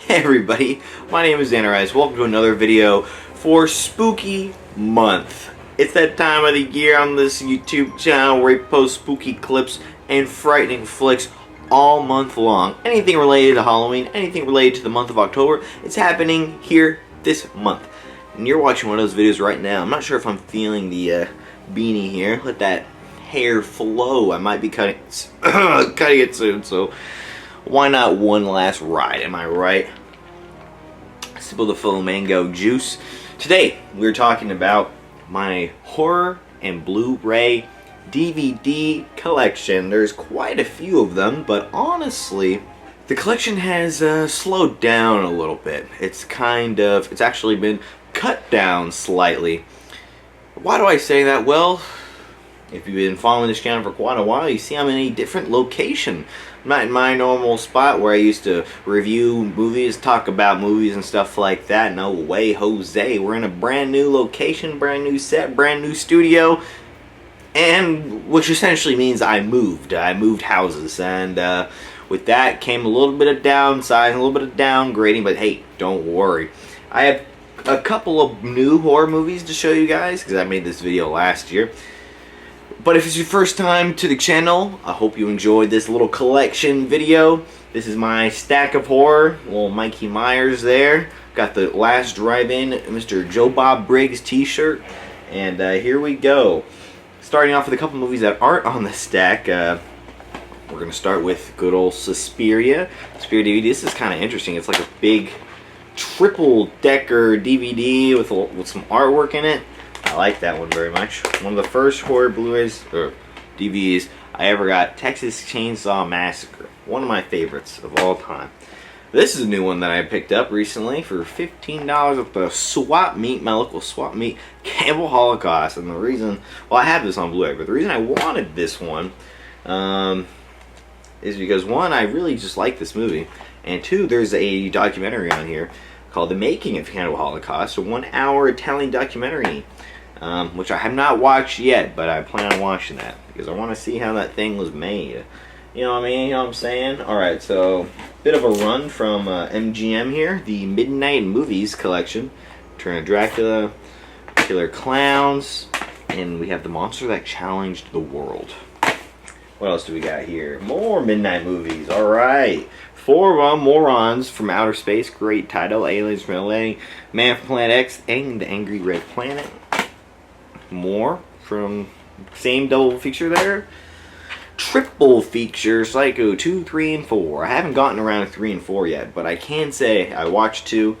Hey everybody, my name is ZRice. Welcome to another video for Spooky Month. It's that time of the year on this YouTube channel where we post spooky clips and frightening flicks all month long. Anything related to Halloween, anything related to the month of October, it's happening here this month. And you're watching one of those videos right now. I'm not sure if I'm feeling the beanie here. Let that hair flow. I might be cutting it soon, so why not one last ride, am I right? Sip of the full mango juice. Today, we're talking about my horror and Blu-ray DVD collection. There's quite a few of them, but honestly, the collection has slowed down a little bit. It's actually been cut down slightly. Why do I say that? Well, if you've been following this channel for quite a while, you see I'm in a different location. I'm not in my normal spot where I used to review movies, talk about movies and stuff like that. No way, Jose. We're in a brand new location, brand new set, brand new studio, and which essentially means I moved houses, and with that came a little bit of downsizing, a little bit of downgrading, but hey, don't worry. I have a couple of new horror movies to show you guys, because I made this video last year. But if it's your first time to the channel, I hope you enjoyed this little collection video. This is my stack of horror, little Mikey Myers there. Got the Last Drive-In Mr. Joe Bob Briggs t-shirt. And here we go. Starting off with a couple movies that aren't on the stack. We're going to start with good old Suspiria. Suspiria DVD. This is kind of interesting. It's like a big triple-decker DVD with some artwork in it. I like that one very much. One of the first horror Blu-rays or DVDs I ever got, Texas Chainsaw Massacre. One of my favorites of all time. This is a new one that I picked up recently for $15 at the swap meet, my local swap meet, Campbell Holocaust. And the reason, well, I have this on Blu-ray, but the reason I wanted this one is because one, I really just like this movie, and two, there's a documentary on here called The Making of Campbell Holocaust, a 1-hour Italian documentary. Which I have not watched yet, but I plan on watching that because I want to see how that thing was made. You know what I mean? You know what I'm saying? Alright, so bit of a run from MGM here, the Midnight Movies collection. Return of Dracula, Killer Clowns, and we have The Monster That Challenged the World. What else do we got here? More Midnight Movies. Alright. 4 Morons from Outer Space. Great title. Aliens from LA, Man from Planet X, and The Angry Red Planet. More from same double feature there. Triple feature Psycho 2, 3, and 4. I haven't gotten around to 3 and 4 yet, but I can say I watched 2.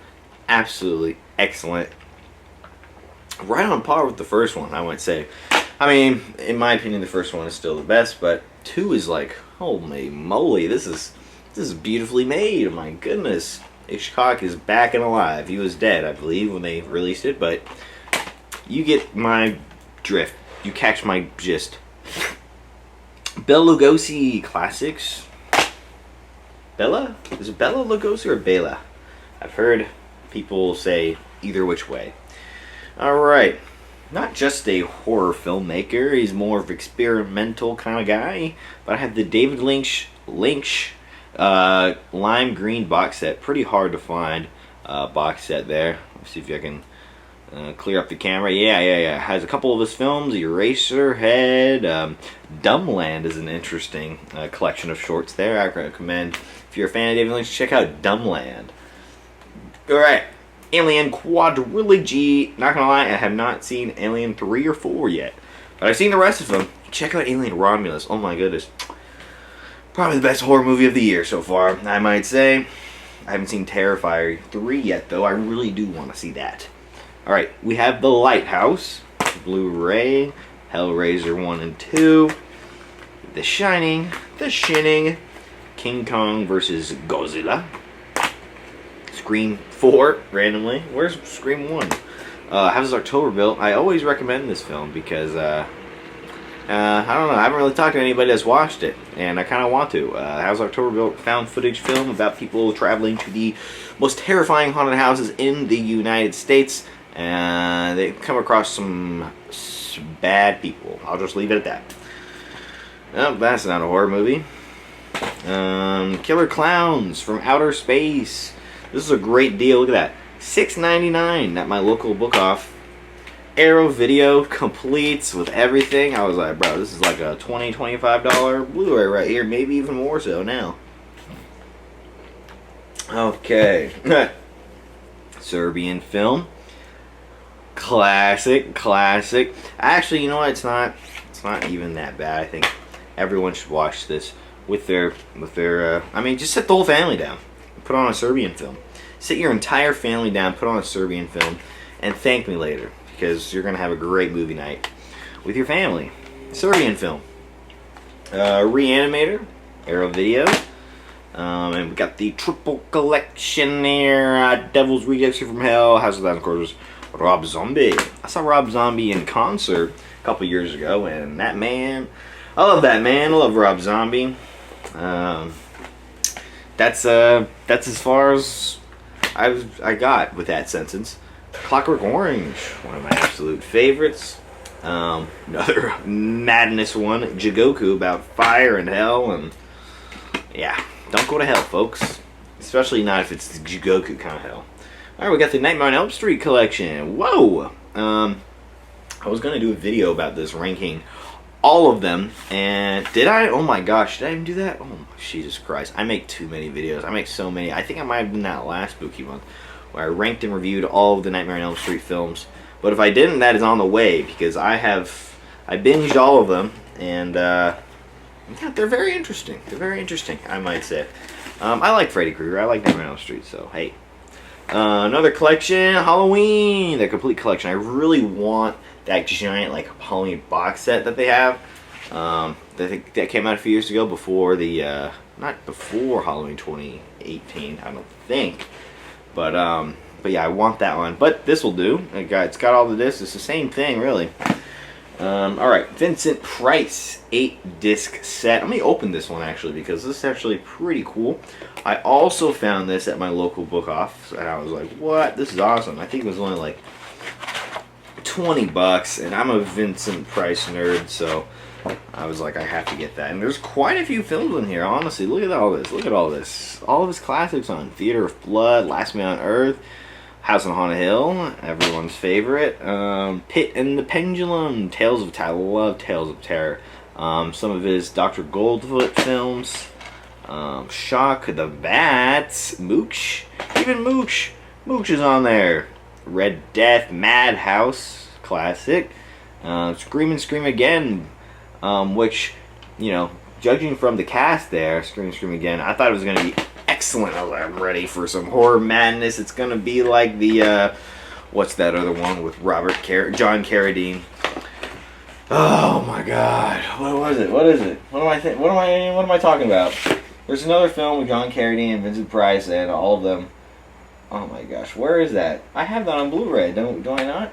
Absolutely excellent. Right on par with the first one, I would say. I mean, in my opinion, the first one is still the best, but 2 is like, holy moly, this is beautifully made. My goodness. Hitchcock is back and alive. He was dead, I believe, when they released it, but you get my drift. You catch my gist. Bela Lugosi classics. Bela? Is it Bela Lugosi or Bela? I've heard people say either which way. Alright. Not just a horror filmmaker. He's more of an experimental kind of guy. But I have the David Lynch lime green box set. Pretty hard to find box set there. Let's see if I can clear up the camera. Yeah. Has a couple of his films. Eraserhead. Dumbland is an interesting collection of shorts there. I recommend, if you're a fan of David Lynch, check out Dumbland. Alright. Alien Quadrilogy. Not gonna lie, I have not seen Alien 3 or 4 yet. But I've seen the rest of them. Check out Alien Romulus. Oh my goodness. Probably the best horror movie of the year so far, I might say. I haven't seen Terrifier 3 yet, though. I really do want to see that. Alright, we have The Lighthouse, Blu-ray, Hellraiser 1 and 2, The Shining, The Shining, King Kong vs. Godzilla, Scream 4, randomly. Where's Scream 1? How's October Built? I always recommend this film because, I don't know, I haven't really talked to anybody that's watched it, and I kind of want to. How's October Built? Found footage film about people traveling to the most terrifying haunted houses in the United States. And they come across some bad people. I'll just leave it at that. Oh, that's not a horror movie. Killer Clowns from Outer Space. This is a great deal. Look at that. $6.99 at my local book off. Arrow Video completes with everything. I was like, bro, this is like a $20, $25 Blu-ray right here. Maybe even more so now. Okay. Serbian film. Classic. Actually, you know what? It's not even that bad. I think everyone should watch this with their I mean, just sit the whole family down. Put on a Serbian film. Sit your entire family down, put on a Serbian film, and thank me later, because you're going to have a great movie night with your family. Serbian film. Reanimator, Arrow Video. And we got the triple collection here. Devil's Rejects from Hell, House of Thousand Corpses, Rob Zombie. I saw Rob Zombie in concert a couple years ago, and that man, I love that man. I love Rob Zombie. That's as far as I got with that sentence. Clockwork Orange, one of my absolute favorites. Another madness one, Jigoku, about fire and hell, and yeah, don't go to hell, folks. Especially not if it's the Jigoku kind of hell. Alright, we got the Nightmare on Elm Street collection. Whoa! I was going to do a video about this, ranking all of them, and did I? Oh my gosh, did I even do that? Oh, Jesus Christ. I make too many videos. I make so many. I think I might have done that last spooky month, where I ranked and reviewed all of the Nightmare on Elm Street films. But if I didn't, that is on the way, because I binged all of them, and yeah, they're very interesting. They're very interesting, I might say. I like Freddy Krueger. I like Nightmare on Elm Street, so hey. Another collection, Halloween, the complete collection. I really want that giant like Halloween box set that they have. That came out a few years ago, before the not before Halloween 2018, I don't think. But yeah, I want that one. But this will do. It's got all the discs. It's the same thing, really. All right, Vincent Price 8-disc set. Let me open this one actually, because this is actually pretty cool. I also found this at my local book off, and I was like, "What? This is awesome!" I think it was only like $20, and I'm a Vincent Price nerd, so I was like, I have to get that. And there's quite a few films in here, honestly. Look at all this. Look at all this. All of his classics on Theater of Blood, Last Man on Earth, House on Haunted Hill, everyone's favorite. Pit and the Pendulum, Tales of Terror. I love Tales of Terror. Some of his Dr. Goldfoot films. Shock the Bats, Mooch. Even Mooch. Mooch is on there. Red Death, Madhouse, classic. Scream and Scream Again, which, you know, judging from the cast there, Scream and Scream Again, I thought it was going to be excellent. I was like, I'm ready for some horror madness. It's going to be like the, what's that other one with John Carradine? Oh my God, what was it? What is it? What am I talking about? There's another film with John Carradine and Vincent Price and all of them. Oh my gosh, where is that? I have that on Blu-ray, do I not?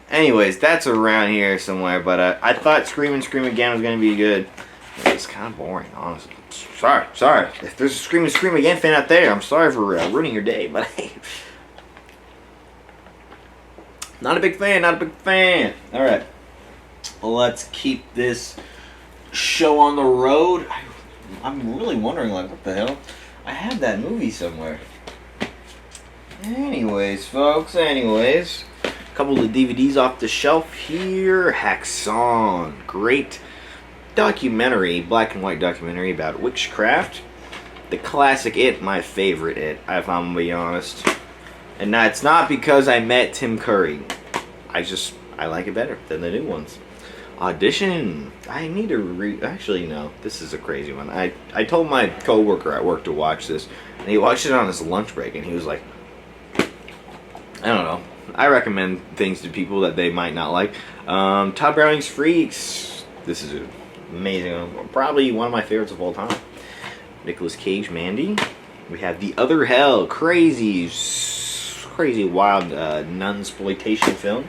Anyways, that's around here somewhere, but I thought Scream and Scream Again was going to be good. It's kind of boring, honestly. Sorry. If there's a Scream and Scream Again fan out there, I'm sorry for ruining your day, but hey. Not a big fan. Alright. Well, let's keep this show on the road. I'm really wondering, like, what the hell? I had that movie somewhere. Anyways, folks, a couple of DVDs off the shelf here. Hacksaw, great documentary, black and white documentary about witchcraft. The classic It, my favorite It, if I'm gonna be honest. And it's not because I met Tim Curry. I like it better than the new ones. Audition. I need to actually, no, this is a crazy one. I told my coworker at work to watch this, and he watched it on his lunch break, and he was like, I don't know. I recommend things to people that they might not like. Todd Browning's Freaks. This is an amazing one. Probably one of my favorites of all time. Nicolas Cage, Mandy. We have The Other Hell. Crazy wild nunsploitation film.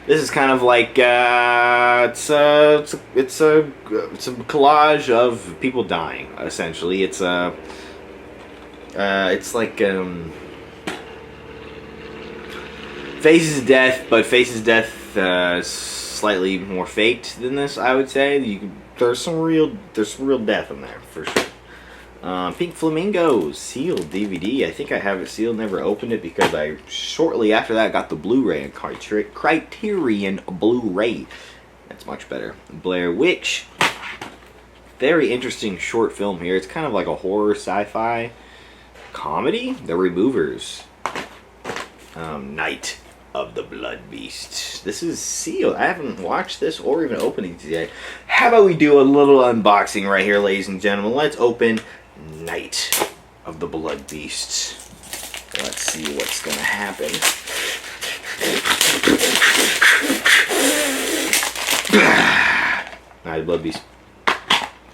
This is kind of like it's a collage of people dying. Essentially, it's like Faces Death, but Faces Death slightly more faked than this, I would say. There's some real death in there for sure. Pink Flamingos sealed DVD. I think I have it sealed. Never opened it because I shortly after that got the Blu-ray and Criterion Blu-ray. That's much better. Blair Witch. Very interesting short film here. It's kind of like a horror sci-fi comedy. The Removers. Night of the Blood Beast. This is sealed. I haven't watched this or even opened it yet. How about we do a little unboxing right here, ladies and gentlemen? Let's open Night of the Blood Beast. Let's see what's gonna happen. Night of the Blood Beast.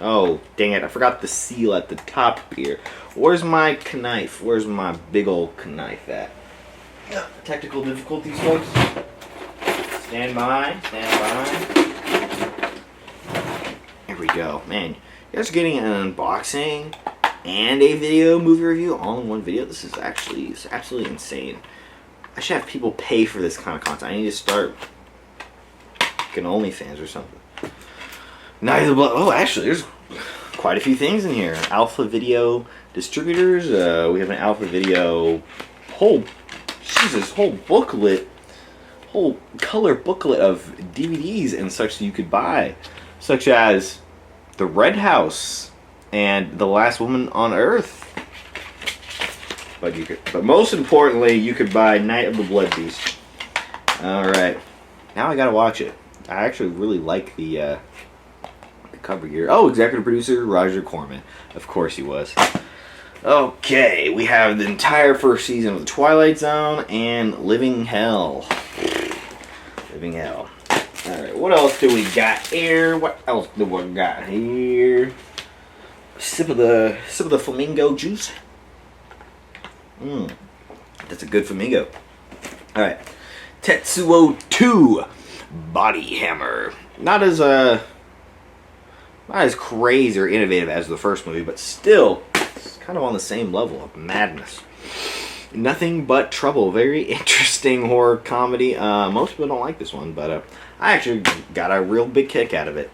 Oh, dang it. I forgot the seal at the top here. Where's my knife? Where's my big old knife at? Technical difficulties, folks. Stand by. There we go. Man, you guys are getting an unboxing and a video movie review all in one video. This is absolutely insane. I should have people pay for this kind of content. I need to start getting OnlyFans or something. Night of the Blood. Oh, actually, there's quite a few things in here. Alpha Video distributors. We have an Alpha Video whole booklet, whole color booklet of DVDs and such that you could buy, such as The Red House and The Last Woman on Earth. But most importantly, you could buy Night of the Blood Beast. All right, now I gotta watch it. I actually really like the cover here. Oh, executive producer Roger Corman. Of course he was. Okay, we have the entire first season of The Twilight Zone and Living Hell. Living Hell. Alright, what else do we got here? What else do we got here? Sip of the flamingo juice. That's a good flamingo. Alright. Tetsuo 2 Body Hammer. Not as crazy or innovative as the first movie, but still it's kind of on the same level of madness. Nothing But Trouble. Very interesting horror comedy. Most people don't like this one, but I actually got a real big kick out of it.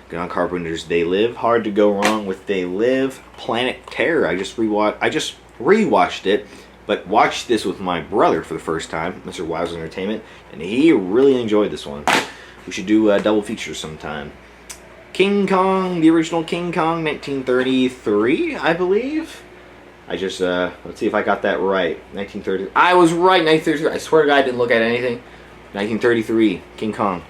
John Carpenter's They Live. Hard to go wrong with They Live. Planet Terror. I just rewatched it, but watched this with my brother for the first time, Mr. Wow's Entertainment, and he really enjoyed this one. We should do a double feature sometime. King Kong, the original King Kong, 1933, I believe. I just, let's see if I got that right. 1930. I was right, 1933. I swear to God I didn't look at anything. 1933, King Kong.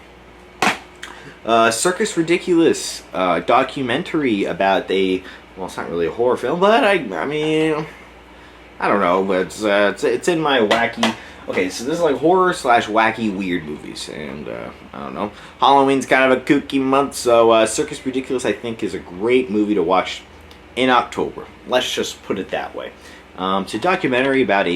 Circus Ridiculous, documentary about well, it's not really a horror film, but I mean, I don't know, but it's in my wacky. Okay, so this is like horror / wacky weird movies, and I don't know. Halloween's kind of a kooky month, so Circus Ridiculous I think is a great movie to watch in October. Let's just put it that way. It's a documentary about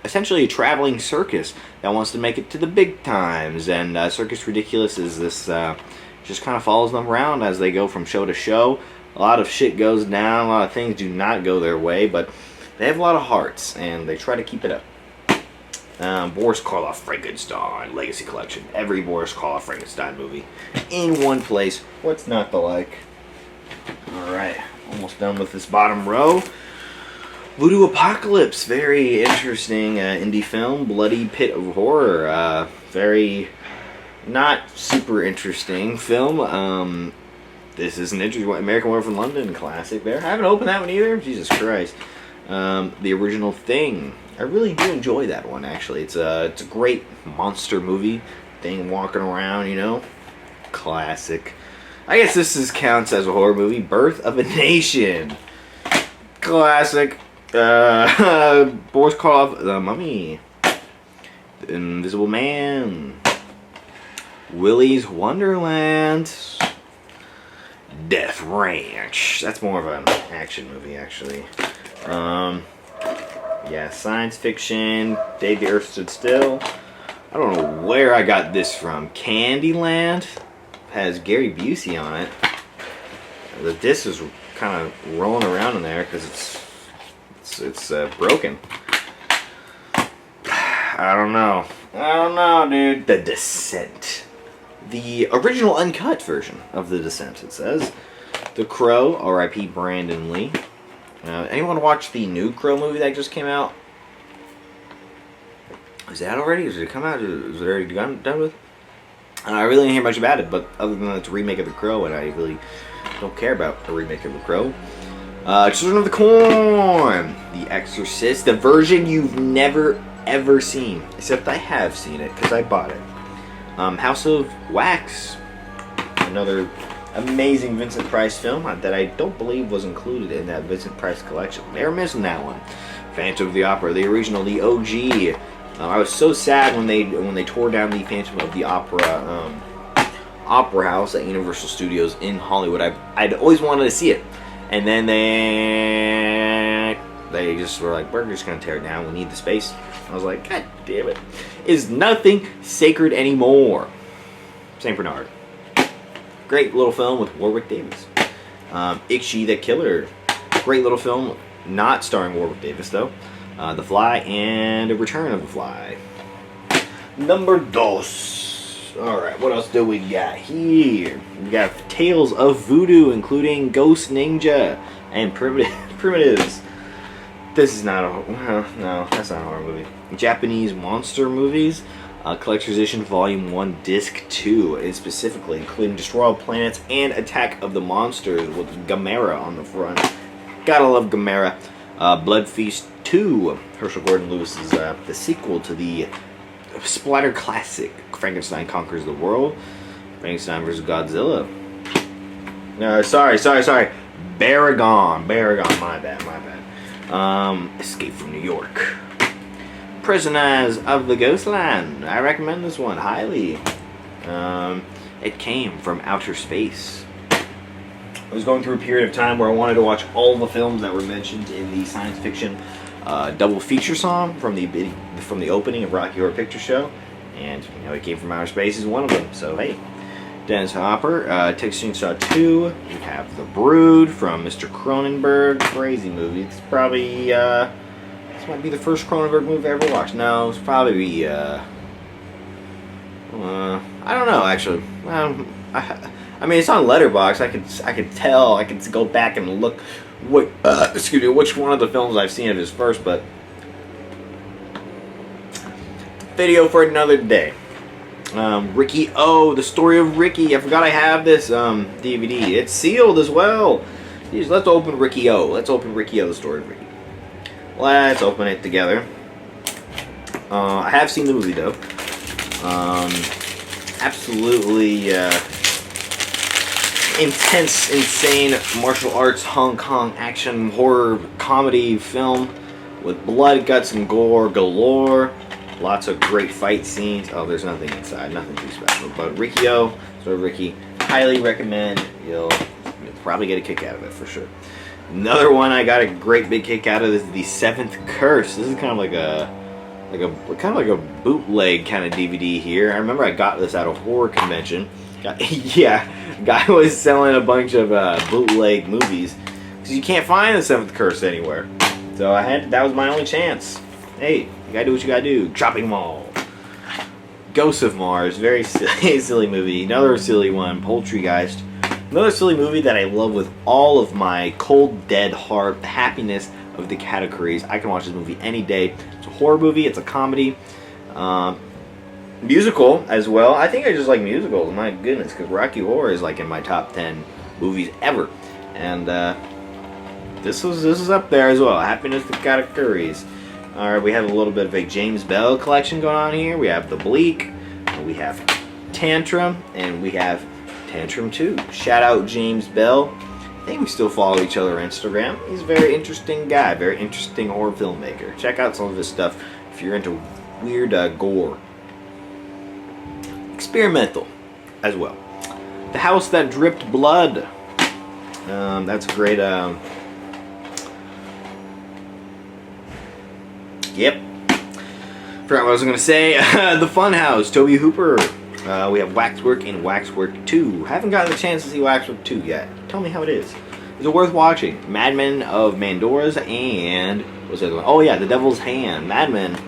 essentially a traveling circus that wants to make it to the big times, and Circus Ridiculous is this just kind of follows them around as they go from show to show. A lot of shit goes down, a lot of things do not go their way, but they have a lot of hearts, and they try to keep it up. Boris Karloff Frankenstein Legacy Collection. Every Boris Karloff Frankenstein movie in one place. What's not to like? Alright, almost done with this bottom row. Voodoo Apocalypse. Very interesting indie film. Bloody Pit of Horror. Very not super interesting film. This is an interesting American Werewolf in London classic there. I haven't opened that one either. Jesus Christ. The Original Thing. I really do enjoy that one, actually. It's a great monster movie. Thing walking around, you know. Classic. I guess this counts as a horror movie. Birth of a Nation. Classic. Boris Karloff, The Mummy. The Invisible Man. Willy's Wonderland. Death Ranch. That's more of an action movie, actually. Yeah, science fiction. Day the Earth Stood Still. I don't know where I got this from. Candyland has Gary Busey on it. The disc is kind of rolling around in there because it's broken. I don't know. I don't know, dude. The Descent. The original uncut version of The Descent, it says. The Crow, R.I.P. Brandon Lee. Anyone watch the new Crow movie that just came out? Is that already? Is it come out? Is it already done with? I really didn't hear much about it, but other than it's a remake of The Crow, and I really don't care about a remake of The Crow. Children of the Corn, The Exorcist, the version you've never ever seen, except I have seen it because I bought it. House of Wax, another amazing Vincent Price film that I don't believe was included in that Vincent Price collection. They were missing that one. Phantom of the Opera, the original, the OG. I was so sad when they tore down the Phantom of the Opera opera house at Universal Studios in Hollywood. I'd always wanted to see it, and then they just were like, we're just gonna tear it down. We need the space. I was like, God damn it! Is nothing sacred anymore? St. Bernard. Great little film with Warwick Davis. Ikshi the Killer. Great little film, not starring Warwick Davis though. The Fly and A Return of the Fly. Number dos. Alright, what else do we got here? We got Tales of Voodoo, including Ghost Ninja and Primitives. This is not a... Well, no, that's not a horror movie. Japanese monster movies. Collector's Edition Volume 1 Disc 2, and specifically including Destroy All Planets and Attack of the Monsters with Gamera on the front. Gotta love Gamera. Blood Feast 2, Herschel Gordon Lewis's the sequel to the splatter classic Frankenstein Conquers the World. Frankenstein vs. Godzilla. No, sorry. Baragon, my bad. Escape from New York. Prisoners of the Ghostland. I recommend this one highly. It came from outer space. I was going through a period of time where I wanted to watch all the films that were mentioned in the science fiction double feature song from the opening of Rocky Horror Picture Show, and you know, It Came from Outer Space is one of them. So hey, Dennis Hopper, Texas Chainsaw 2. We have The Brood from Mr. Cronenberg. Crazy movie. It's probably this might be the first Cronenberg movie I ever watched. No, it's probably I don't know actually. I mean, it's on Letterboxd. I could tell. I could go back and look which one of the films I've seen of his first, but video for another day. Ricky O, the story of Ricky. I forgot I have this DVD. It's sealed as well. Jeez, let's open Ricky O. Let's open Ricky O, the story of Ricky. Let's open it together. I have seen the movie though. Absolutely intense, insane martial arts, Hong Kong action, horror, comedy film with blood, guts, and gore galore. Lots of great fight scenes. Oh, there's nothing inside, nothing too special. But Ricky O, so Ricky, highly recommend. You'll probably get a kick out of it for sure. Another one I got a great big kick out of is The Seventh Curse. This is kind of like a bootleg kind of DVD here. I remember I got this at a horror convention. Guy was selling a bunch of bootleg movies because you can't find The Seventh Curse anywhere. So that was my only chance. Hey, you gotta do what you gotta do. Chopping Mall. Ghosts of Mars, very silly movie. Another silly one. Poultrygeist. Another silly movie that I love with all of my cold, dead heart, happiness of the categories. I can watch this movie any day. It's a horror movie. It's a comedy. Musical as well. I think I just like musicals. My goodness, because Rocky Horror is like in my top 10 movies ever, and this is up there as well. Happiness to categories. All right, we have a little bit of a James Bell collection going on here. We have The Bleak, we have Tantrum, and we have Tantrum 2. Shout out James Bell. I think we still follow each other on Instagram. He's a very interesting guy, very interesting horror filmmaker. Check out some of his stuff if you're into weird gore. Experimental as well. The House That Dripped Blood. That's a great. Yep. Forgot what I was going to say. The Funhouse. Toby Hooper. We have Waxwork and Waxwork 2. Haven't gotten the chance to see Waxwork 2 yet. Tell me how it is. Is it worth watching? Mad Men of Mandora's and what's the other one? Oh yeah, The Devil's Hand. Mad Men.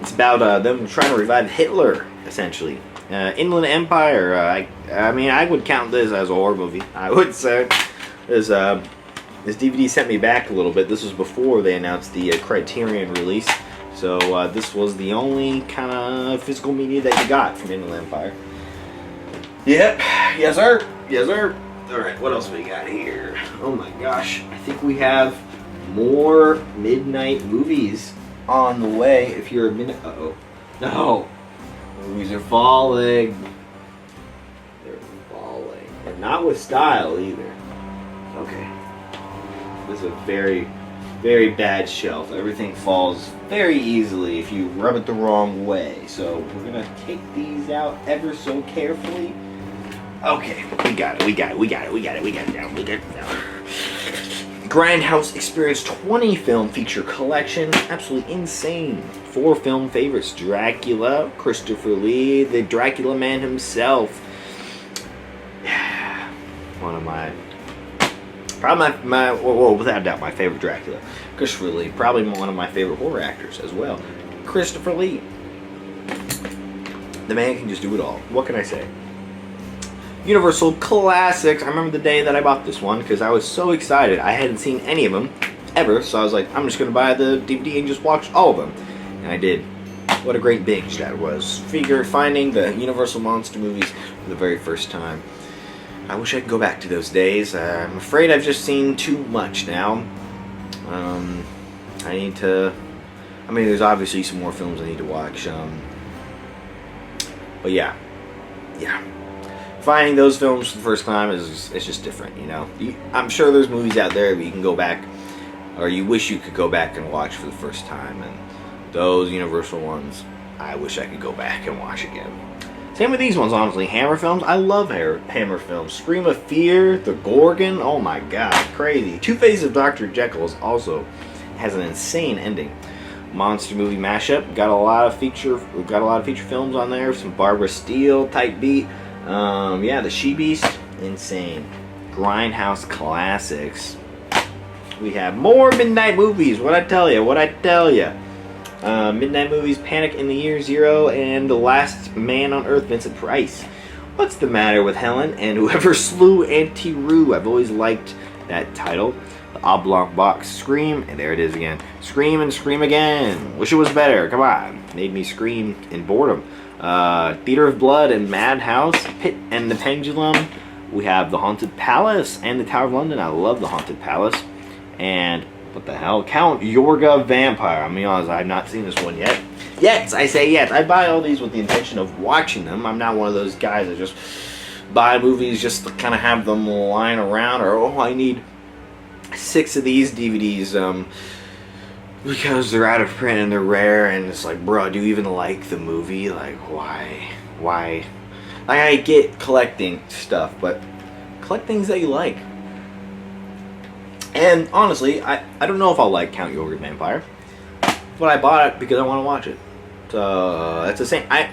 It's about them trying to revive Hitler, essentially. Inland Empire. I mean, I would count this as a horror movie. I would say. This DVD sent me back a little bit. This was before they announced the Criterion release. So this was the only kind of physical media that you got from Inland Empire. Yep. Yes, sir. Yes, sir. Alright, what else we got here? Oh my gosh. I think we have more midnight movies on the way. If you're a minute... Uh-oh. No. Movies are falling. They're falling. And not with style, either. Okay. This is a very, very bad shelf. Everything falls very easily if you rub it the wrong way. So we're going to take these out ever so carefully. Okay, we got it, we got it down. Grindhouse Experience 20 film feature collection. Absolutely insane. 4 film favorites. Dracula, Christopher Lee, the Dracula man himself. One of my... Probably well, without doubt, my favorite Dracula. Christopher Lee. Probably one of my favorite horror actors as well. Christopher Lee. The man can just do it all. What can I say? Universal Classics. I remember the day that I bought this one because I was so excited. I hadn't seen any of them ever, so I was like, I'm just going to buy the DVD and just watch all of them. And I did. What a great binge that was. Finding the Universal monster movies for the very first time. I wish I could go back to those days. I'm afraid I've just seen too much now. I need to... I mean, there's obviously some more films I need to watch. But yeah. Yeah. Finding those films for the first time is just different, you know. I'm sure there's movies out there where you can go back, or you wish you could go back and watch for the first time, and those Universal ones, I wish I could go back and watch again. Same with these ones, honestly. Hammer films, I love Hammer films. Scream of Fear, The Gorgon, oh my god, crazy. Two Faces of Dr. Jekyll also has an insane ending. Monster movie mashup, got a lot of feature films on there. Some Barbara Steele type beat. Yeah, The She-Beast, insane. Grindhouse Classics. We have more midnight movies. What I tell you? Midnight movies, Panic in the Year Zero, and The Last Man on Earth, Vincent Price. What's the Matter with Helen and Whoever Slew Auntie Roo? I've always liked that title. The Oblong Box, Scream, and there it is again. Scream and Scream Again. Wish it was better. Come on. Made me scream in boredom. Theater of Blood and Madhouse, Pit and the Pendulum. We have The Haunted Palace and The Tower of London. I love The Haunted Palace. And what the hell? Count Yorga Vampire. I'm being honest, I've not seen this one yet. Yet, I say yet. I buy all these with the intention of watching them. I'm not one of those guys that just buy movies just to kind of have them lying around, or oh, I need 6 of these DVDs because they're out of print and they're rare, and it's like, bro, do you even like the movie? Like, why? Like, I get collecting stuff, but collect things that you like. And honestly, I don't know if I'll like Count Yorga Vampire, but I bought it because I want to watch it. So that's the same. I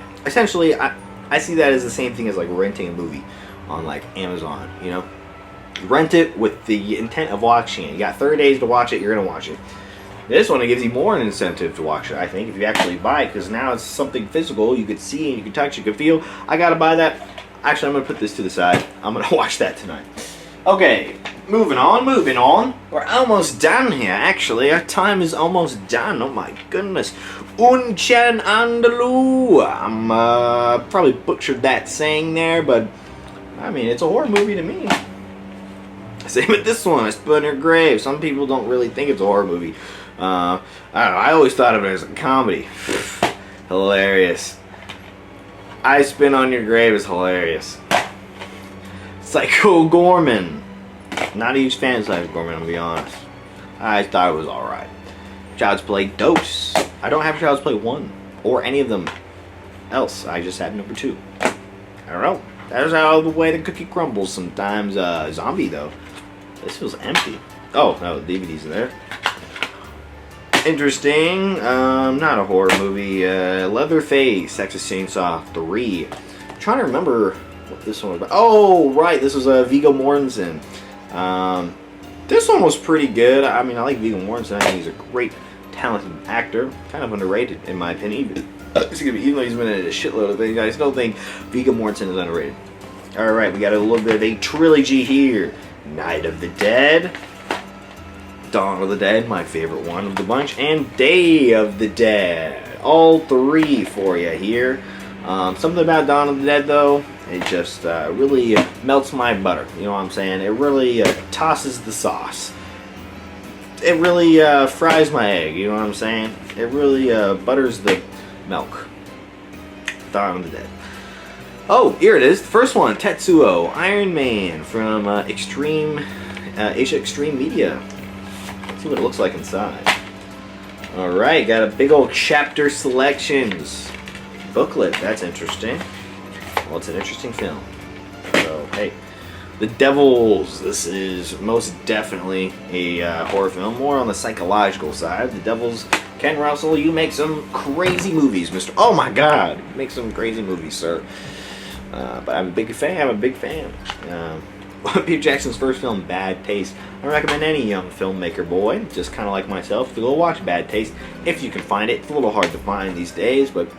see that as the same thing as like renting a movie on like Amazon. You know, you rent it with the intent of watching it. You got 30 days to watch it. You're gonna watch it. This one, it gives you more an incentive to watch it, I think, if you actually buy it, because now it's something physical. You could see, and you can touch, you can feel. I gotta buy that. Actually, I'm gonna put this to the side. I'm gonna watch that tonight. Okay, moving on. We're almost done here, actually. Our time is almost done. Oh my goodness. Unchan Andalou. I'm probably butchered that saying there, but I mean, it's a horror movie to me. Same with this one, I Spit on Your Grave. Some people don't really think it's a horror movie. I don't know, I always thought of it as a comedy. Hilarious. I Spit on Your Grave is hilarious. Psycho Gorman. Not a huge fan of Psycho Gorman, I'm gonna be honest. I thought it was alright. Child's Play Dose. I don't have Child's Play 1 or any of them else. I just have number 2. I don't know. That's how the way the cookie crumbles sometimes. Zombie though. This feels empty. Oh, no, the DVD's in there. Interesting. Not a horror movie. Leatherface, Texas Chainsaw 3. I'm trying to remember what this one was about. Oh, right. This was Viggo Mortensen. This one was pretty good. I mean, I like Viggo Mortensen. I think he's a great, talented actor. Kind of underrated, in my opinion. Excuse me, even though he's been in a shitload of things, I still think Viggo Mortensen is underrated. Alright, we got a little bit of a trilogy here. Night of the Dead, Dawn of the Dead, my favorite one of the bunch, and Day of the Dead. All three for you here. Something about Dawn of the Dead, though, it just really melts my butter. You know what I'm saying? It really tosses the sauce. It really fries my egg. You know what I'm saying? It really butters the milk. Dawn of the Dead. Oh, here it is. The first one, Tetsuo, Iron Man from Asia Extreme Media. Let's see what it looks like inside. Alright, got a big old chapter selections booklet. That's interesting. Well, it's an interesting film. So, hey. The Devils. This is most definitely a horror film, more on the psychological side. The Devils. Ken Russell, you make some crazy movies, Mr. Oh my God, you make some crazy movies, sir. But I'm a big fan. Peter Jackson's first film, Bad Taste. I recommend any young filmmaker boy, just kind of like myself, to go watch Bad Taste if you can find it. It's a little hard to find these days, but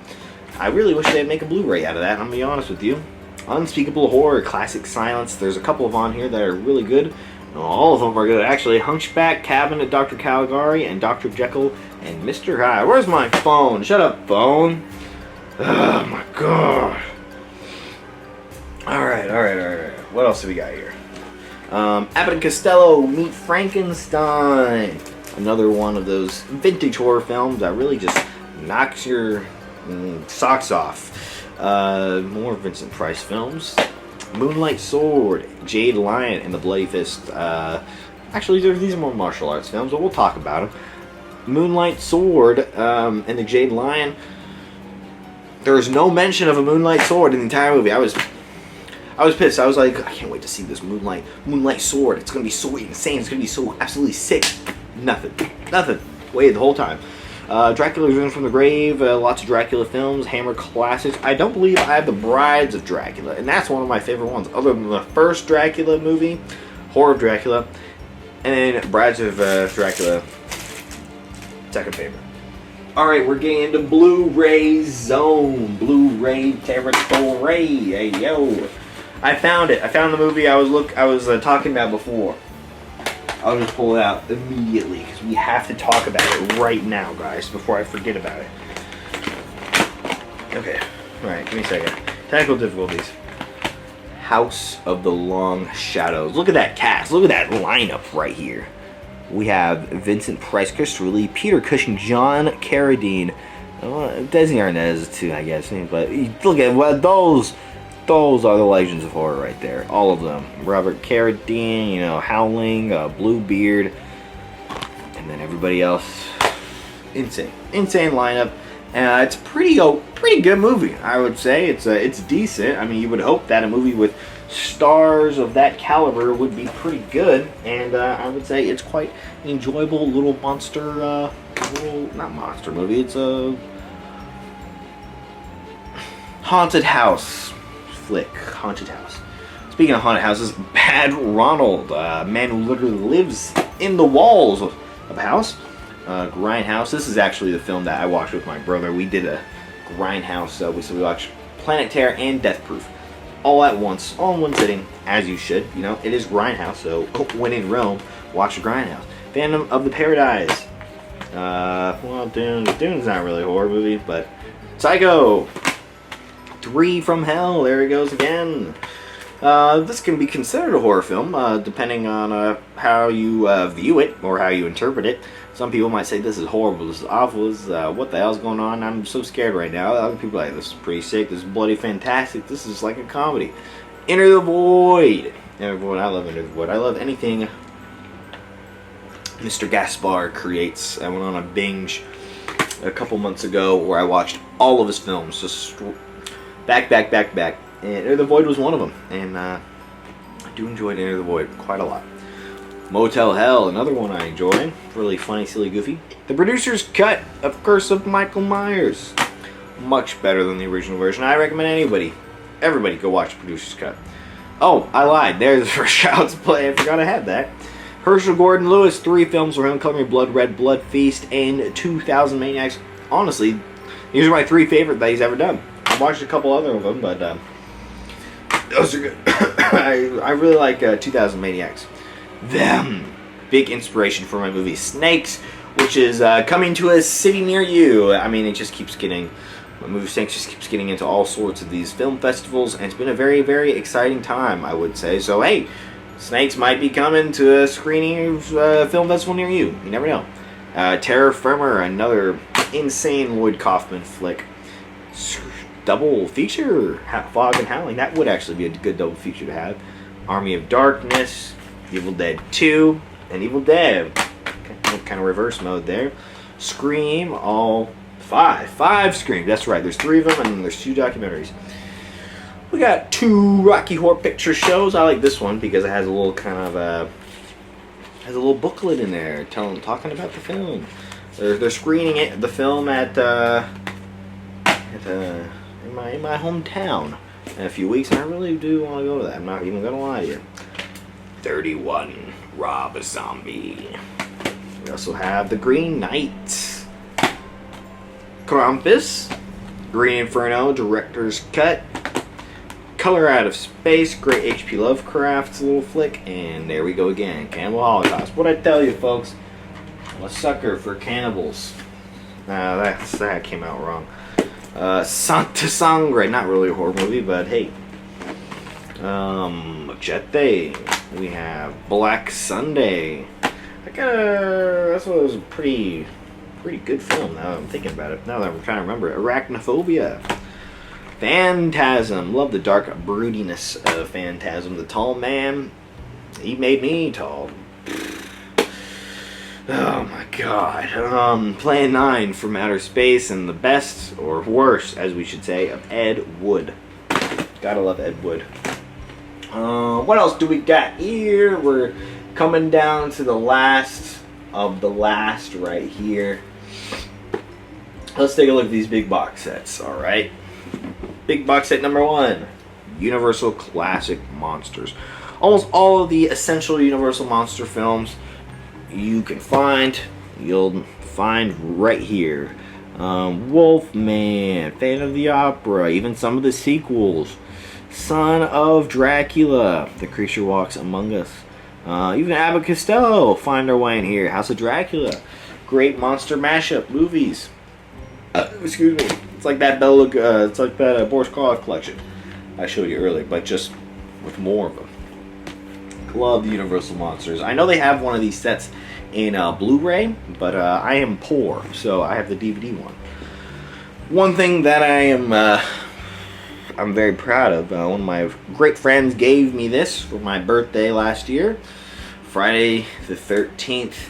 I really wish they'd make a Blu-ray out of that. I'm gonna be honest with you. Unspeakable Horror, Classic Silence. There's a couple of on here that are really good. All of them are good, actually. Hunchback, Cabin at Dr. Caligari, and Dr. Jekyll and Mr. Hyde. Where's my phone? Shut up, phone. Oh my God. Alright. What else do we got here? Abbott and Costello Meet Frankenstein. Another one of those vintage horror films that really just knocks your socks off. More Vincent Price films. Moonlight Sword, Jade Lion, and the Bloody Fist. Actually, these are more martial arts films, but we'll talk about them. Moonlight Sword and the Jade Lion. There is no mention of a Moonlight Sword in the entire movie. I was pissed. I was like, I can't wait to see this Moonlight Sword. It's gonna be so insane. It's gonna be so absolutely sick. Nothing. Waited the whole time. Dracula Returns from the Grave, lots of Dracula films, Hammer classics. I don't believe I have The Brides of Dracula, and that's one of my favorite ones, other than the first Dracula movie, Horror of Dracula, and then Brides of Dracula, second favorite. Alright, we're getting into Blu-ray zone, Blu-ray territory, hey yo. I found it. I found the movie I was talking about before. I'll just pull it out immediately because we have to talk about it right now, guys, before I forget about it. Okay, alright, give me a second. Technical difficulties. House of the Long Shadows. Look at that cast. Look at that lineup right here. We have Vincent Price, Christopher Lee, Peter Cushing, John Carradine, Desi Arnaz too, I guess. But look at those are the legends of horror right there. All of them. Robert Carradine, Howling, Bluebeard, and then everybody else. Insane lineup. It's a pretty good movie, I would say. It's decent. I mean, you would hope that a movie with stars of that caliber would be pretty good, and I would say it's quite an enjoyable little monster, not monster movie. It's a haunted house flick. Haunted house. Speaking of haunted houses, Bad Ronald, a man who literally lives in the walls of a house. Grindhouse. This is actually the film that I watched with my brother. We did a Grindhouse. We watched Planet Terror and Death Proof all at once, all in one sitting, as you should. It is Grindhouse, so when in Rome, watch the Grindhouse. Phantom of the Paradise. Well, Dune's not really a horror movie, but Psycho. 3 from Hell. There he goes again. This can be considered a horror film, depending on how you view it or how you interpret it. Some people might say this is horrible, this is awful, this is, what the hell's going on? I'm so scared right now. Other people are like, this is pretty sick, this is bloody fantastic, this is like a comedy. Enter the Void. I love Enter the Void. I love anything Mr. Gaspar creates. I went on a binge a couple months ago where I watched all of his films, just back. And Enter the Void was one of them. And I do enjoy Enter the Void quite a lot. Motel Hell, another one I enjoy. Really funny, silly, goofy. The Producer's Cut of Curse of Michael Myers. Much better than the original version. I recommend everybody go watch the Producer's Cut. Oh, I lied. There's the first Child's Play. I forgot I had that. Herschel Gordon Lewis, 3 films for him, Color Me Blood Red, Blood Feast, and 2000 Maniacs. Honestly, These are my 3 favorite that he's ever done. I've watched a couple other of them, but those are good. I really like 2000 Maniacs. Them. Big inspiration for my movie Snakes, which is coming to a city near you. I mean, it just keeps getting... My movie Snakes just keeps getting into all sorts of these film festivals, and it's been a very, very exciting time, I would say. So, hey, Snakes might be coming to a screening of film festival near you. You never know. Terror Firmer, another insane Lloyd Kaufman flick. Double feature, Fog and Howling. That would actually be a good double feature to have. Army of Darkness, Evil Dead 2, and Evil Dead. Kind of reverse mode there. Scream, all 5 Scream. That's right. There's 3 of them, and there's 2 documentaries. We got 2 Rocky Horror Picture Shows. I like this one because it has a little kind of has a little booklet in there talking about the film. They're screening the film in my hometown in a few weeks, and I really do want to go to that. I'm not even gonna lie to you. 31, Rob Zombie. We also have The Green Knight, Krampus, Green Inferno, Director's Cut, Color Out of Space, great H.P. Lovecraft's little flick, and there we go again, Cannibal Holocaust. What'd I tell you, folks? I'm a sucker for cannibals. That came out wrong. Santa Sangre, not really a horror movie, but hey. Machete. We have Black Sunday. That's what was a pretty good film now that I'm thinking about it. Now that I'm trying to remember it. Arachnophobia. Phantasm. Love the dark broodiness of Phantasm. The Tall Man. He made me tall. Oh my god. Plan 9 from Outer Space, and the best, or worst, as we should say, of Ed Wood. Gotta love Ed Wood. What else do we got here? We're coming down to the last of the last right here. Let's take a look at these big box sets, alright? Big box set number 1. Universal Classic Monsters. Almost all of the essential Universal Monster films you'll find right here. Wolfman, Phantom of the Opera, even some of the sequels. Son of Dracula, The Creature Walks Among Us. Even Abbott Costello find their way in here. House of Dracula. Great monster mashup movies. Excuse me. It's like that Boris Karloff collection I showed you earlier, but just with more of them. Love the Universal Monsters. I know they have one of these sets in Blu-ray, but I am poor, so I have the DVD one. One thing that I'm very proud of. One of my great friends gave me this for my birthday last year. Friday the 13th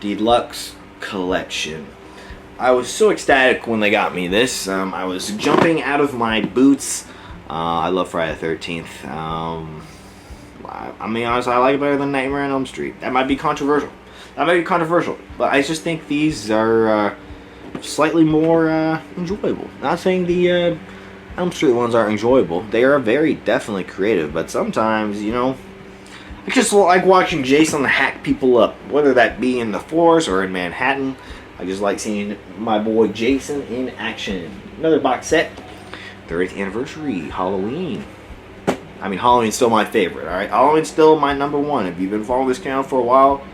Deluxe Collection. I was so ecstatic when they got me this. I was jumping out of my boots. I love Friday the 13th. I mean, honestly, I like it better than Nightmare on Elm Street. That might be controversial. But I just think these are slightly more enjoyable. Not saying the Elm Street ones are enjoyable. They are very definitely creative, but sometimes, you know, I just like watching Jason hack people up, whether that be in the forest or in Manhattan. I just like seeing my boy Jason in action. Another box set, 30th anniversary, Halloween. I mean, Halloween's still my favorite, alright? Halloween's still my number 1. If you've been following this channel for a while,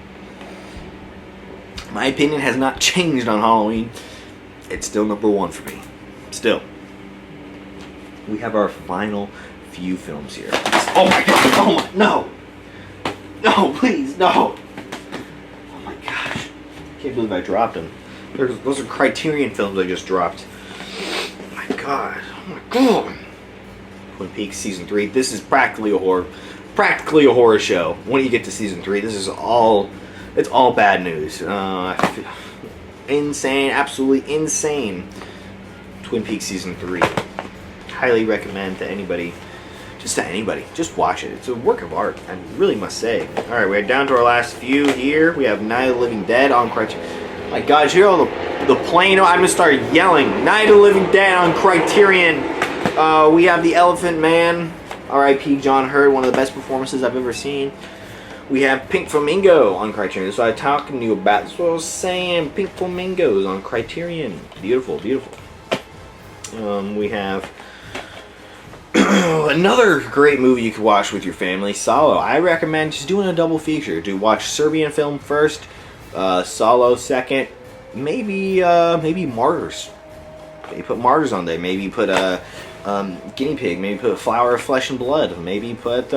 my opinion has not changed on Halloween. It's still number 1 for me. Still. We have our final few films here. Oh my god! Oh my... No! No, please, no! Oh my gosh. I can't believe I dropped them. Those are Criterion films I just dropped. Oh my god. Oh my god. Twin Peaks Season 3. This is practically a horror show. When you get to Season 3, this is all... It's all bad news. Insane, absolutely insane. Twin Peaks Season 3. Highly recommend to anybody. Just watch it. It's a work of art, I really must say. Alright, we're down to our last few here. We have Night of the Living Dead on Criterion. My god, you hear all the plane? I'm gonna start yelling. Night of the Living Dead on Criterion. We have The Elephant Man. R.I.P. John Hurt, one of the best performances I've ever seen. We have Pink Flamingo on Criterion. That's what I was talking to you about. That's what I was saying. Pink Flamingos on Criterion. Beautiful, beautiful. We have another great movie you could watch with your family, Solo. I recommend just doing a double feature. Do watch Serbian film first, Solo second, maybe Martyrs. Maybe put Martyrs on there. Maybe put Guinea Pig. Maybe put Flower of Flesh and Blood. Maybe put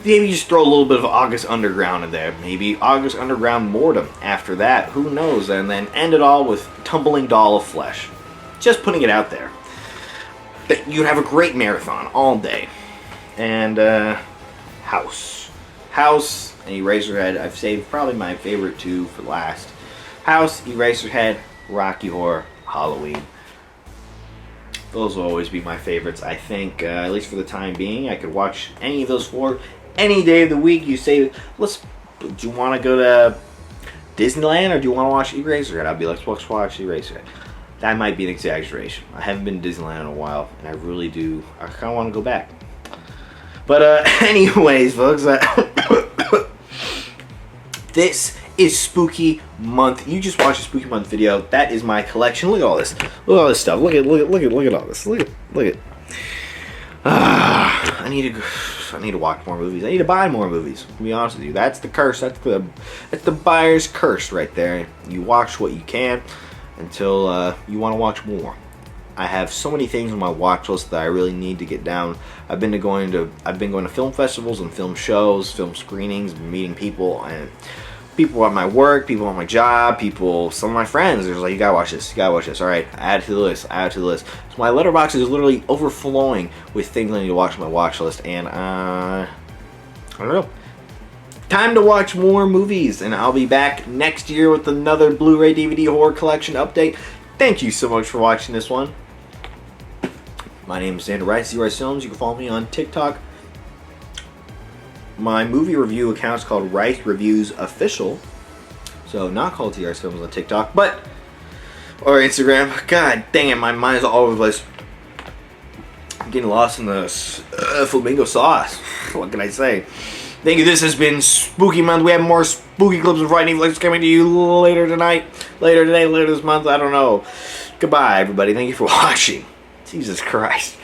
maybe just throw a little bit of August Underground in there. Maybe August Underground Mortem after that. Who knows? And then end it all with Tumbling Doll of Flesh. Just putting it out there. You'd have a great marathon all day. And House and Eraserhead. I've saved probably my favorite two for last. House, Eraserhead, Rocky Horror, Halloween. Those will always be my favorites. I think, at least for the time being, I could watch any of those four any day of the week. You say, do you want to go to Disneyland or do you want to watch Eraserhead? I'd be like, let's watch Eraserhead. That might be an exaggeration. I haven't been to Disneyland in a while, and I really do. I kind of want to go back. But anyways, folks, this is Spooky Month. You just watched a Spooky Month video. That is my collection. Look at all this. Look at all this stuff. Look at all this. Look at. I need to watch more movies. I need to buy more movies. To be honest with you, that's the curse. That's the buyer's curse right there. You watch what you can until you want to watch more. I have so many things on my watch list that I really need to get down. I've been going to film festivals and film shows, film screenings, meeting people and people at my work, people at my job, some of my friends. They're like, you gotta watch this, you gotta watch this. All right, add it to the list, add it to the list. So my letterbox is literally overflowing with things I need to watch on my watch list, and I don't know. Time to watch more movies, and I'll be back next year with another Blu-ray DVD horror collection update. Thank you so much for watching this one. My name is ZRice, ZRice Films. You can follow me on TikTok. My movie review account is called Rice Reviews Official. So not called ZRice Films on TikTok, or Instagram. God dang it, my mind is all over the place. I'm getting lost in the flamingo sauce. What can I say? Thank you. This has been Spooky Month. We have more spooky clips of Friday Flicks coming to you later tonight, later today, later this month. I don't know. Goodbye, everybody. Thank you for watching. Jesus Christ.